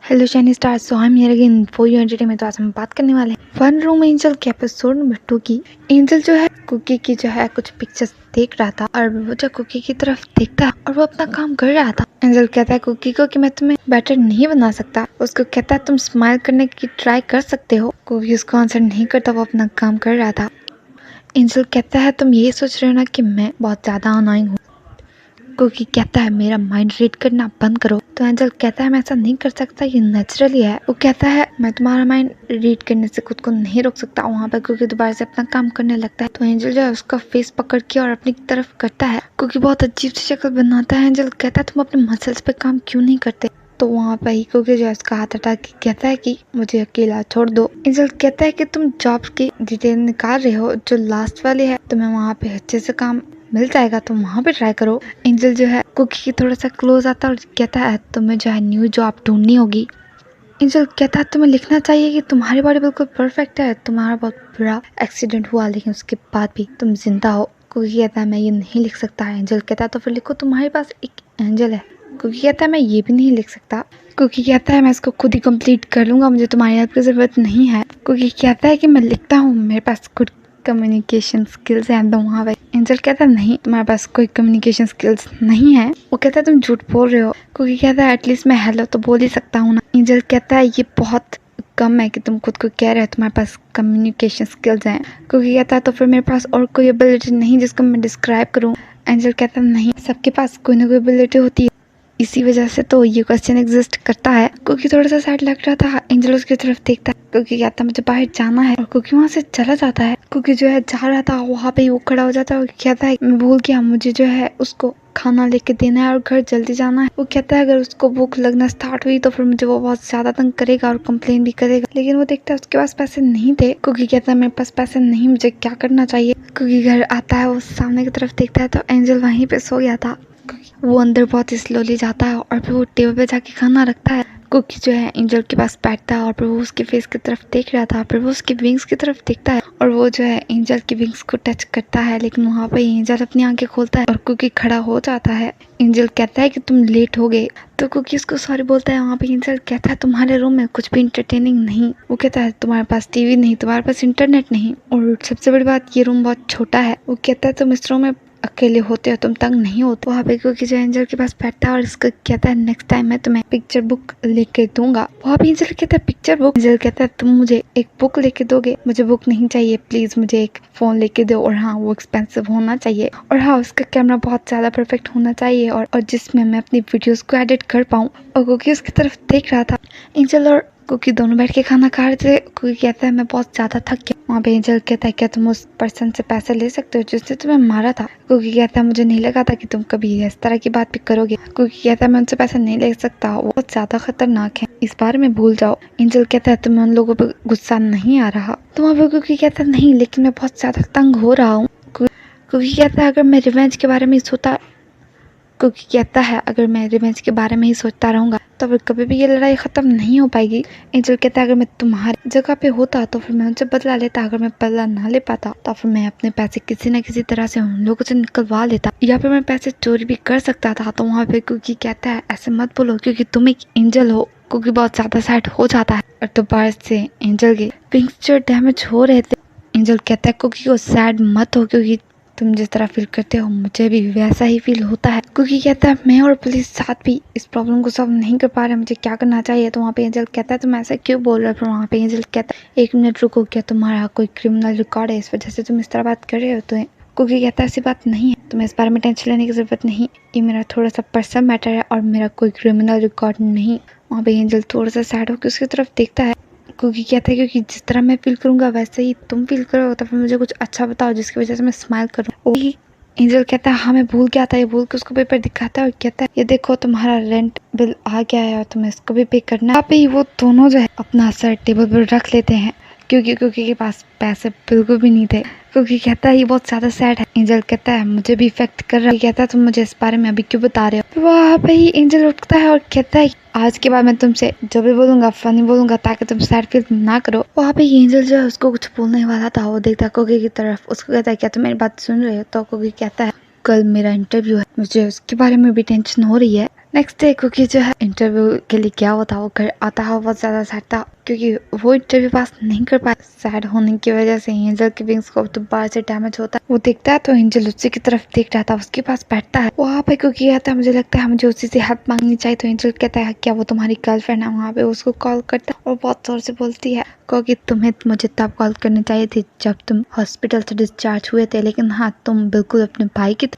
Hello Chinese star, so I am here again for your entertainment. तो आज हम बात करने वाले हैं वन रूम एंजल के एपिसोड नंबर 2 की। एंजल जो है कुकी की जो है कुछ पिक्चर्स देख रहा था और वो जो कुकी की तरफ देखता है और वो अपना काम कर रहा था। एंजल कहता है कुकी को कि मैं तुम्हें बेटर नहीं बना सकता। उसको कहता है तुम स्माइल करने की ट्राई कर सकते हो। कुकी उसको आंसर नहीं करता, वो अपना काम कर रहा था। एंजल कहता है तुम ये सोच रहे हो ना कि मैं बहुत ज्यादा अनोइंग हूँ। कुकी कहता है मेरा माइंड रीड करना बंद करो। तो एंजल कहता है मैं ऐसा नहीं कर सकता, ये नेचुरली है। वो कहता है मैं तुम्हारा माइंड रीड करने से खुद को नहीं रोक सकता। वहाँ पर कुकी दोबारा से अपना काम करने लगता है। तो एंजल जो है उसका फेस पकड़ के और अपनी तरफ करता है। कुकी बहुत अजीब सी शक्ल बनाता है। एंजल कहता है तुम अपने मसल्स पे काम क्यों नहीं करते। तो वहाँ पर ही कुकी जो है उसका हाथ हटा के कहता है कि मुझे अकेला छोड़ दो। एंजल कहता है कि तुम जॉब की डिटेल निकाल रहे हो जो लास्ट वाली है, तुम्हें वहाँ पे अच्छे से काम मिल जाएगा, तो वहाँ पे ट्राई करो। एंजल जो है कुकी की थोड़ा सा क्लोज आता है और कहता है तुम्हें जो है न्यू जॉब ढूंढनी होगी। एंजल कहता है तुम्हें लिखना चाहिए कि तुम्हारी बॉडी बिल्कुल परफेक्ट है, तुम्हारा बहुत बुरा एक्सीडेंट हुआ लेकिन उसके बाद भी तुम जिंदा हो। कुकी कहता है मैं ये नहीं लिख सकता। एंजल कहता है तो फिर लिखो तुम्हारे पास एक एंजल है। कुकी कहता है मैं ये भी नहीं लिख सकता। कुकी कहता है मैं इसको खुद ही कंप्लीट कर लूंगा, मुझे तुम्हारी हेल्प की जरूरत नहीं है। कुकी कहता है कि मैं लिखता हूँ, मेरे पास खुद कम्युनिकेशन स्किल्स हैं। तो वहाँ पे एंजल कहता है नहीं, तुम्हारे पास कोई कम्युनिकेशन स्किल्स नहीं है। वो कहता है तुम झूठ बोल रहे हो। क्योंकि कहता है एटलीस्ट मैं हेलो तो बोल ही सकता हूँ ना। एंजल कहता है ये बहुत कम है कि तुम खुद को कह रहे हो तुम्हारे पास कम्युनिकेशन स्किल्स हैं। क्योंकि कहता है तो फिर मेरे पास और कोई एबिलिटी नहीं जिसको मैं डिस्क्राइब करूँ। एंजल कहता है नहीं, सबके पास कोई ना कोई एबिलिटी होती है, इसी वजह से तो ये क्वेश्चन एग्जिस्ट करता है। क्योंकि थोड़ा सा सैड लग रहा था। एंजल उसकी तरफ देखता है। क्योंकि कहता मुझे बाहर जाना है और क्योंकि वहाँ से चला जाता है। क्योंकि जो है जा रहा था वहाँ पे वो खड़ा हो जाता है और कहता है मैं भूल गया, मुझे जो है उसको खाना लेके देना है और घर जल्दी जाना है। वो कहता है अगर उसको भूख लगना स्टार्ट हुई तो फिर मुझे वो बहुत ज्यादा तंग करेगा और कंप्लेन भी करेगा। लेकिन वो देखता है उसके पास पैसे नहीं थे। क्योंकि कहता है मेरे पास पैसे नहीं, मुझे क्या करना चाहिए। क्योंकि घर आता है, वो सामने की तरफ देखता है तो एंजल वहीं पे सो गया था। वो अंदर बहुत ही स्लोली जाता है और फिर वो टेबल पे जाके खाना रखता है। कुकी जो है एंजल के पास बैठता है और फिर वो उसके फेस की तरफ देख रहा था। फिर वो उसकी विंग्स की तरफ देखता है और वो जो है एंजल की विंग्स को टच करता है। लेकिन वहाँ पे एंजल अपनी आंखें खोलता है और कुकी खड़ा हो जाता है। एंजल कहता है कि तुम लेट हो गए। तो कुकी उसको सॉरी बोलता है। वहाँ पे एंजल कहता है तुम्हारे रूम में कुछ भी इंटरटेनिंग नहीं। वो कहता है तुम्हारे पास टीवी नहीं, तुम्हारे पास इंटरनेट नहीं, और सबसे बड़ी बात ये रूम बहुत छोटा है। वो कहता है तुम इस रूम में अकेले होते हो, तुम तंग नहीं होते। वहाँ पे क्योंकि जो एंजल के पास बैठता है और इसको कहता है नेक्स्ट टाइम मैं तुम्हें पिक्चर बुक लेके दूंगा। वहाँ पे एंजल कहता है पिक्चर बुक। एंजल कहता है तुम मुझे एक बुक लेके दोगे, मुझे बुक नहीं चाहिए, प्लीज मुझे एक फोन लेके दो, और हाँ वो एक्सपेंसिव होना चाहिए, और हाँ उसका कैमरा बहुत ज्यादा परफेक्ट होना चाहिए और जिसमें मैं अपनी वीडियोस को एडिट कर पाऊँ। और क्योंकि उसकी तरफ देख रहा था। एंजल और क्योंकि दोनों बैठ के खाना खा रहे थे। क्योंकि कहता है मैं बहुत ज्यादा थक गया। वहाँ पे एंजल कहता है क्या तुम उस पर्सन से पैसे ले सकते हो जिसने तुम्हें मारा था। क्योंकि कहता है मुझे नहीं लगा था कि तुम कभी इस तरह की बात भी करोगे। क्योंकि कहता है मैं उनसे पैसे नहीं ले सकता, वो बहुत ज्यादा खतरनाक है, इस बारे में भूल जाओ। एंजल कहता है तुम्हें उन लोगों पर गुस्सा नहीं आ रहा। तो वहाँ पे क्योंकि कहता है नहीं, लेकिन मैं बहुत ज्यादा तंग हो रहा हूँ। क्योंकि कहता है अगर मैं रिवेंज के बारे में सोचता क्योंकि कहता है अगर मैं रिवेंज के बारे में ही सोचता रहूंगा तो फिर कभी भी ये लड़ाई खत्म नहीं हो पाएगी। एंजल कहता है अगर मैं तुम्हारी जगह पे होता तो फिर मैं उनसे बदला लेता, अगर मैं बदला ना ले पाता तो फिर मैं अपने पैसे किसी न किसी तरह से उन लोगों से निकलवा लेता, या फिर मैं पैसे चोरी भी कर सकता था। तो वहाँ पे क्योंकि कहता है ऐसे मत बोलो क्योंकि तुम एक एंजल हो। क्योंकि बहुत ज्यादा सैड हो जाता है और दोबारा से एंजल के विंग्स जो डैमेज हो रहे थे। एंजल कहता है क्योंकि वो सैड मत हो, क्योंकि तुम जिस तरह फील करते हो मुझे भी वैसा ही फील होता है। क्योंकि कहता है मैं और पुलिस साथ भी इस प्रॉब्लम को सॉल्व नहीं कर पा रहे, मुझे क्या करना चाहिए। तो वहाँ पे एंजल कहता है तुम ऐसा क्यों बोल रहे हो। फिर वहाँ पे एंजल कहता है 1 मिनट रुको, क्या तुम्हारा कोई क्रिमिनल रिकॉर्ड है, इस वजह से तुम इस तरह बात कर रहे हो। तो क्योंकि कहता है ऐसी बात नहीं है, तुम्हें इस बारे में टेंशन लेने की जरूरत नहीं, ये मेरा थोड़ा सा पर्सनल मैटर है और मेरा कोई क्रिमिनल रिकॉर्ड नहीं। वहाँ पे एंजल थोड़ा सा सैड होकर उसकी तरफ देखता है। क्योंकि कहता है क्योंकि जिस तरह मैं फील करूंगा वैसे ही तुम फील करो, तो फिर मुझे कुछ अच्छा बताओ जिसकी वजह से मैं स्माइल करूँ। एंजल कहता है हाँ मैं भूल गया था, ये भूल के उसको पेपर दिखाता है और कहता है ये देखो तुम्हारा रेंट बिल आ गया है और तुम्हें इसको भी पे करना है। यहाँ पे ही वो दोनों जो है अपना सर टेबल पर रख लेते हैं क्योंकि के पास पैसे बिल्कुल भी नहीं थे। क्योंकि कहता है ये बहुत ज्यादा सैड है। एंजल कहता है मुझे भी इफेक्ट कर रहा है। कहता है तुम मुझे इस बारे में अभी क्यों बता रहे हो। तो वहाँ पे ही एंजल उठता है और कहता है आज के बाद मैं तुमसे जो भी बोलूंगा फनी बोलूंगा ताकि तुम सैड फील ना करो। वहाँ पे एंजल जो है उसको कुछ बोलने वाला था, वो देखता है कोकी की तरफ, उसको कहता है क्या तुम मेरी बात सुन रहे हो। तो कोकी कहता है कल मेरा इंटरव्यू है, मुझे उसके बारे में भी टेंशन हो रही है। नेक्स्ट डे कुकी जो है इंटरव्यू के लिए गया हुआ था, वो घर आता है बहुत ज्यादा सैड था क्योंकि वो इंटरव्यू पास नहीं कर पाया। सैड होने की वजह से एंजल की विंग्स को दोबारा से डैमेज होता है। वो देखता है तो एंजल उसी की तरफ देख रहा था, उसके पास बैठता है। वहाँ पे कुकी कहता है मुझे लगता है मुझे उसी से हेल्प मांगनी चाहिए। तो एंजल कहता है क्या वो तुम्हारी गर्लफ्रेंड है? वहाँ पे उसको कॉल करता है और बहुत जोर से बोलती है क्योंकि तुम्हें मुझे तब कॉल करनी चाहिए थी जब तुम हॉस्पिटल से डिस्चार्ज हुए थे, लेकिन हाँ तुम बिल्कुल अपने भाई की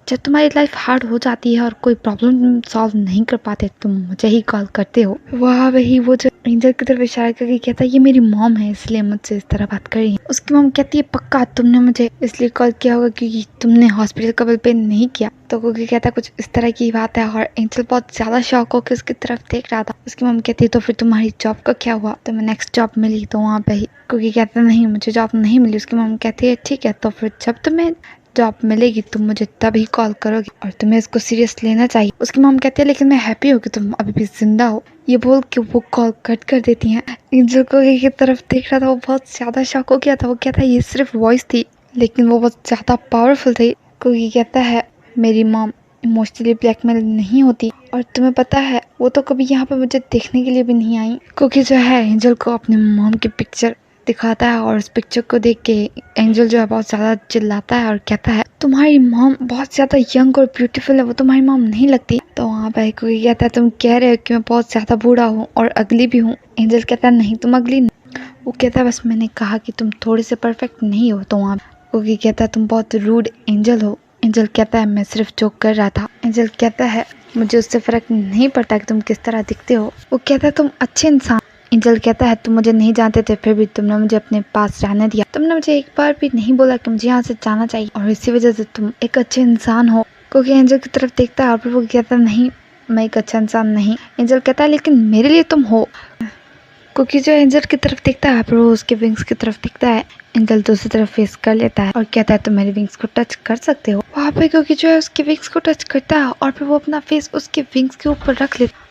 जब तुम्हारी लाइफ हार्ड हो जाती है और कोई प्रॉब्लम सॉल्व नहीं कर पाते तुम मुझे ही कॉल करते हो। वहाँ वही वो जो एंजल की तरफ इशारा करके कहता है ये मेरी मॉम है इसलिए मुझसे इस तरह बात कर रही है। उसकी मॉम कहती है पक्का तुमने मुझे इसलिए कॉल किया होगा क्योंकि तुमने हॉस्पिटल का बिल पे नहीं किया। तो कुकी कहता है कुछ इस तरह की बात है और एंजल बहुत ज्यादा शॉक होकर उसकी तरफ देख रहा था। उसकी मॉम कहती है तो फिर तुम्हारी जॉब का क्या हुआ? तो मैं नेक्स्ट जॉब मिली तो वहाँ पे ही कुकी कहता नहीं मुझे जॉब नहीं मिली। उसकी मॉम कहती है ठीक है तो फिर जब तुम्हें जॉब मिलेगी तुम मुझे तभी कॉल करोगे और तुम्हें इसको सीरियस लेना चाहिए। उसकी मॉम कहती है लेकिन मैं हैप्पी हूँ कि तुम अभी भी जिंदा हो। ये बोल के वो कॉल कट कर देती हैं। एंजल कुकी की तरफ देख रहा था, वो बहुत ज्यादा शॉक हो गया था। वो कहता है ये सिर्फ वॉइस थी लेकिन वो बहुत ज्यादा पावरफुल थी। कुकी कहता है मेरी मॉम इमोशनली ब्लैकमेल नहीं होती और तुम्हें पता है वो तो कभी यहाँ पे मुझे देखने के लिए भी नहीं आई। कुकी जो है एंजल को अपनी मॉम की पिक्चर दिखाता है और उस पिक्चर को देख के एंजल जो है बहुत ज्यादा चिल्लाता है और कहता है तुम्हारी मॉम बहुत ज्यादा यंग और ब्यूटीफुल है, वो तुम्हारी मॉम नहीं लगती। तो वहाँ पे कोई कहता है तुम कह रहे हो कि मैं बहुत ज्यादा बूढ़ा हूँ और अगली भी हूँ। एंजल कहता है नहीं तुम अगली नहीं। वो कहता है बस मैंने कहा कि तुम थोड़े से परफेक्ट नहीं हो। तो वहाँ कोई कहता है तुम बहुत रूड एंजल हो। एंजल कहता है मैं सिर्फ जोक कर रहा था। एंजल कहता है मुझे उससे फर्क नहीं पड़ता कि तुम किस तरह दिखते हो। वो कहता है तुम अच्छे इंसान। एंजल कहता है तुम मुझे नहीं जानते थे फिर भी तुमने मुझे अपने पास रहने दिया। तुमने मुझे एक बार भी नहीं बोला कि मुझे यहाँ से जाना चाहिए और इसी वजह से तुम एक अच्छे इंसान हो। क्योंकि एंजल की तरफ देखता है और फिर वो कहता नहीं मैं एक अच्छा इंसान नहीं। एंजल कहता है लेकिन मेरे लिए तुम हो। क्योंकि जो एंजल की तरफ देखता है फिर वो उसके विंग्स की तरफ देखता है। एंजल दूसरी तरफ फेस कर लेता है और कहता है तुम मेरे विंग्स को टच कर सकते हो। वहाँ पे क्योंकि जो है उसके विंग्स को टच करता है और फिर वो अपना फेस उसके विंग्स के ऊपर रख लेता है।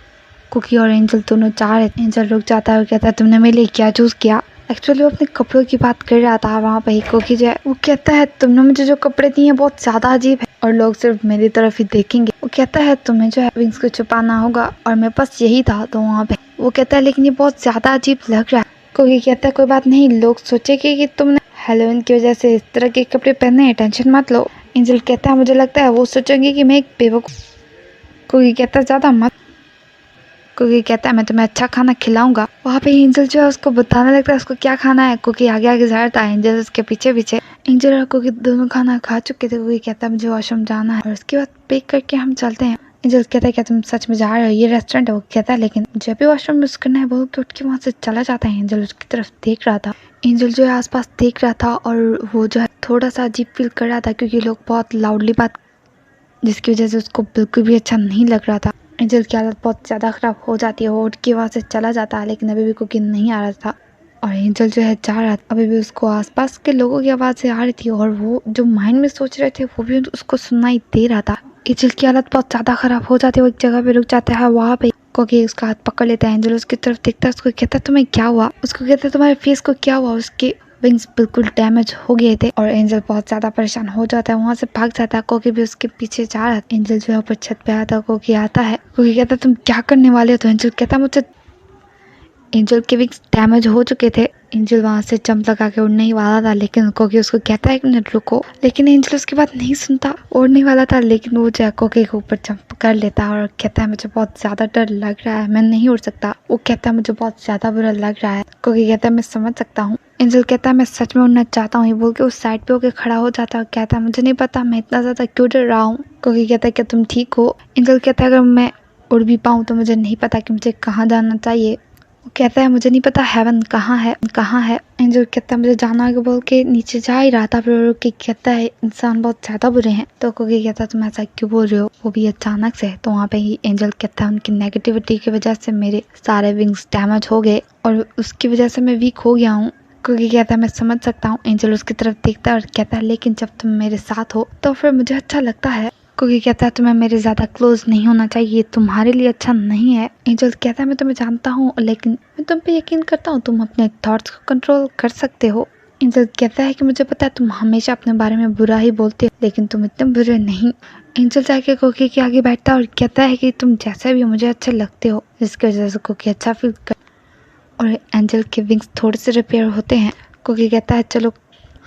कुकी और एंजल दोनों चाह रहे थे। एंजल रुक जाता है और कहता है तुमने मेरे लिए क्या चूज किया? एक्चुअली वो अपने कपड़ों की बात कर रहा था वहाँ पे। कुकी जो है वो कहता है तुमने मुझे जो कपड़े दिए हैं बहुत ज्यादा अजीब है और लोग सिर्फ मेरी तरफ ही देखेंगे। वो कहता है तुम्हें जो है विंग्स को छुपाना होगा और मेरे पास यही था। तो वहाँ पे वो कहता है लेकिन ये बहुत ज्यादा अजीब लग रहा है। कुकी कहता है कोई बात नहीं, लोग सोचेंगे कि तुमने हैलोवीन की वजह से इस तरह के कपड़े पहने हैं, टेंशन मत लो। एंजल कहता है मुझे लगता है वो सोचेंगे कि मैं एक बेवकूफ। कुकी कहता है ज्यादा मत। कुकी कहता है मैं तुम्हें अच्छा खाना खिलाऊंगा। वहाँ पे एंजल जो है उसको बताने लगता है उसको क्या खाना है। कुकी आगे आगे जा रहा था, एंजल उसके पीछे पीछे। एंजल और कुकी दोनों खाना खा चुके थे। कुकी कहता है मुझे वॉशरूम जाना है और उसके बाद पे करके हम चलते हैं। एंजल कहता है क्या तुम सच में जा रहे हो? ये रेस्टोरेंट है। वो कहता है लेकिन जब भी वॉशरूम यूज करना है बोल के उठ के वहाँ से चला जाता है। एंजल उसकी तरफ देख रहा था। एंजल जो है आसपास देख रहा था और वो जो है थोड़ा सा अजीब फील कर रहा था क्योंकि लोग बहुत लाउडली बात, जिसकी वजह से उसको बिल्कुल भी अच्छा नहीं लग रहा था। एंजल की हालत बहुत ज़्यादा ख़राब हो जाती है। वो उठ के वहाँ से चला जाता है लेकिन अभी भी कुकी नहीं आ रहा था और एंजल जो है जा रहा था। अभी भी उसको आसपास के लोगों की आवाज़ें आ रही थी और वो जो माइंड में सोच रहे थे वो भी उसको सुनाई दे रहा था। एंजल की हालत बहुत ज़्यादा ख़राब हो जाती है। वो एक जगह पे रुक जाता है। वहाँ पे कुकी उसका हाथ पकड़ लेता है। एंजल उसकी तरफ देखता है, उसको कहता है तुम्हें क्या हुआ? उसको कहता है तुम्हारे फेस को क्या हुआ? उसके विंग्स बिल्कुल डैमेज हो गए थे और एंजल बहुत ज्यादा परेशान हो जाता है, वहाँ से भाग जाता है। कोकी भी उसके पीछे जा रहा है। एंजल जो है ऊपर छत पे आता है। कोकी आता है। कोकी कहता है तुम क्या करने वाले हो? तो एंजल कहता है मुझे, एंजल के विंग्स डैमेज हो चुके थे। एंजल वहाँ से जंप लगा के उड़ने ही वाला था लेकिन कोकी उसको कहता है एक मिनट रुको, लेकिन एंजल उसकी बात नहीं सुनता। उड़ने वाला था लेकिन वो जो है कोकी के ऊपर जंप कर लेता है और कहता है मुझे बहुत ज्यादा डर लग रहा है, मैं नहीं उड़ सकता। वो कहता है मुझे बहुत ज्यादा बुरा लग रहा है। कोकी कहता है मैं समझ सकता हूँ। एंजल कहता है मैं सच में उड़ना चाहता हूँ। ये बोल के उस साइड पे होकर खड़ा हो जाता है और कहता है मुझे नहीं पता मैं इतना ज्यादा क्यों डर रहा हूँ। कोकी कहता है क्या तुम ठीक हो? एंजल कहता है अगर मैं उड़ भी पाऊँ तो मुझे नहीं पता कि मुझे कहाँ जाना चाहिए। वो कहता है मुझे नहीं पता हेवन कहाँ है। एंजल कहता है मुझे जाना आगे बोल के नीचे जा ही रहा था फिर कहता है इंसान बहुत ज्यादा बुरे हैं। तो कोकी कहता है तुम ऐसा क्यों बोल रहे हो, वो भी अचानक से? तो वहाँ पे ही एंजल कहता है उनकी नेगेटिविटी की वजह से मेरे सारे विंग्स डैमेज हो गए और उसकी वजह से मैं वीक हो गया हूँ। कोकी कहता है मैं समझ सकता हूँ। एंजल उसकी तरफ देखता है और कहता है लेकिन जब तुम मेरे साथ हो तो फिर मुझे अच्छा लगता है। कोकी कहता है तुम्हें मेरे ज्यादा क्लोज नहीं होना चाहिए, तुम्हारे लिए अच्छा नहीं है। एंजल कहता है मैं तुम्हें जानता हूँ लेकिन मैं तुम पे यकीन करता हूँ, तुम अपने थॉट्स को कंट्रोल कर सकते हो। एंजल कहता है कि मुझे पता है तुम हमेशा अपने बारे में बुरा ही बोलते हो, लेकिन तुम इतने बुरे नहीं। एंजल जाके कुकी के आगे बैठता है और कहता है कि तुम जैसे भी हो मुझे अच्छे लगते हो, जिसकी वजह से कुकी अच्छा फील कर और एंजल के विंग्स थोड़े से रिपेयर होते हैं। कुकी कहता है चलो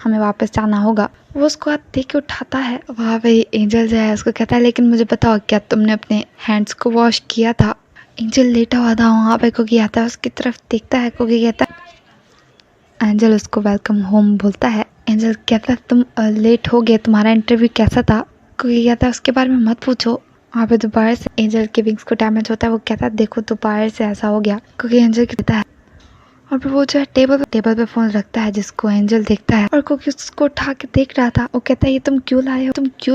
हमें वापस जाना होगा। वो उसको हाथ दे के उठाता है। वहाँ पे एंजल जो है उसको कहता है लेकिन मुझे बताओ क्या तुमने अपने हैंड्स को वॉश किया था। एंजल लेटा हुआ था वहाँ पे। कुकी आता है उसकी तरफ देखता है। कुकी कहता है एंजल उसको वेलकम होम बोलता है। एंजल कहता है तुम लेट हो गए, तुम्हारा इंटरव्यू कैसा था। कुकी कहता है उसके बारे में मत पूछो। वहाँ पे दोबारा से एंजल के विंग्स को डैमेज होता है। वो कहता है देखो दोबारा से ऐसा हो गया। क्योंकि एंजल कहता है और फिर वो जो है टेबल पे फोन रखता है जिसको एंजल देखता है और कुकी उसको उठा के देख रहा था। वो कहता है ये तुम क्यों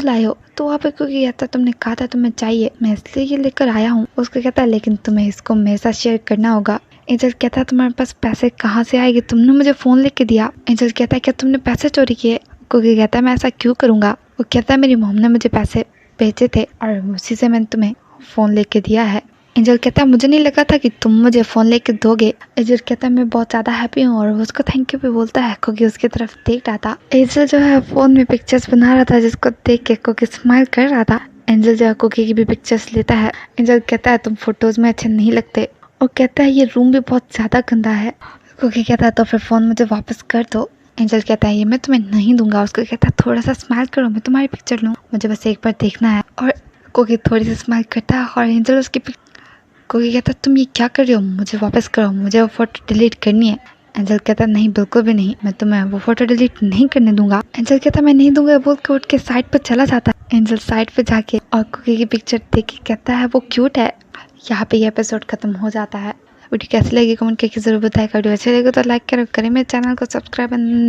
लाए हो। तो वहाँ पे कुकी कहता है तुमने कहा था तुम्हें चाहिए, मैं इसलिए ये लेकर आया हूँ। उसको कहता है लेकिन तुम्हें इसको मेरे साथ शेयर करना होगा। एंजल कहता है तुम्हारे पास पैसे कहाँ से आएंगे, तुमने मुझे फोन लेके दिया। एंजल कहता है क्या तुमने पैसे चोरी किए। कुकी कहता है मैं ऐसा क्यों करूँगा। वो कहता है मेरी मॉम ने मुझे पैसे भेजे थे और उसी से मैंने तुम्हें फोन लेके दिया है। एंजल कहता है मुझे नहीं लगा था कि तुम मुझे फ़ोन लेके दोगे। एंजल कहता है मैं बहुत ज़्यादा हैप्पी हूँ और उसको थैंक यू भी बोलता है। कुकी उसकी तरफ देख रहा था। एंजल जो है फ़ोन में पिक्चर्स बना रहा था जिसको देख के कुकी स्माइल कर रहा था। एंजल जो है कुकी की भी पिक्चर्स लेता है। एंजल कहता है तुम फोटोज़ में अच्छे नहीं लगते और कहता है ये रूम भी बहुत ज़्यादा गंदा है। कुकी कहता है तो फिर फ़ोन मुझे वापस कर दो। एंजल कहता है ये मैं तुम्हें नहीं दूंगा। उसको कहता है थोड़ा सा स्माइल करो, मैं तुम्हारी पिक्चर लूँ, मुझे बस एक बार देखना है। और कुकी थोड़ी सी स्माइल करता है और एंजल उसकी कुकी कहता है तुम ये क्या कर रहे हो, मुझे वापस करो, मुझे वो फोटो डिलीट करनी है। एंजल कहता है नहीं बिल्कुल भी नहीं, मैं तुम्हें वो फोटो डिलीट नहीं करने दूंगा। एंजल कहता है मैं नहीं दूंगा बोल के उठ के साइड पर चला जाता है। एंजल साइड पे जाके और कुकी की पिक्चर देख के कहता है वो क्यूट है। यहाँ पे ये एपिसोड खत्म हो जाता है। वीडियो कैसी लगी कमेंट करके जरूर बताएगा। वीडियो अच्छी लगे तो लाइक करें मेरे चैनल को सब्सक्राइब।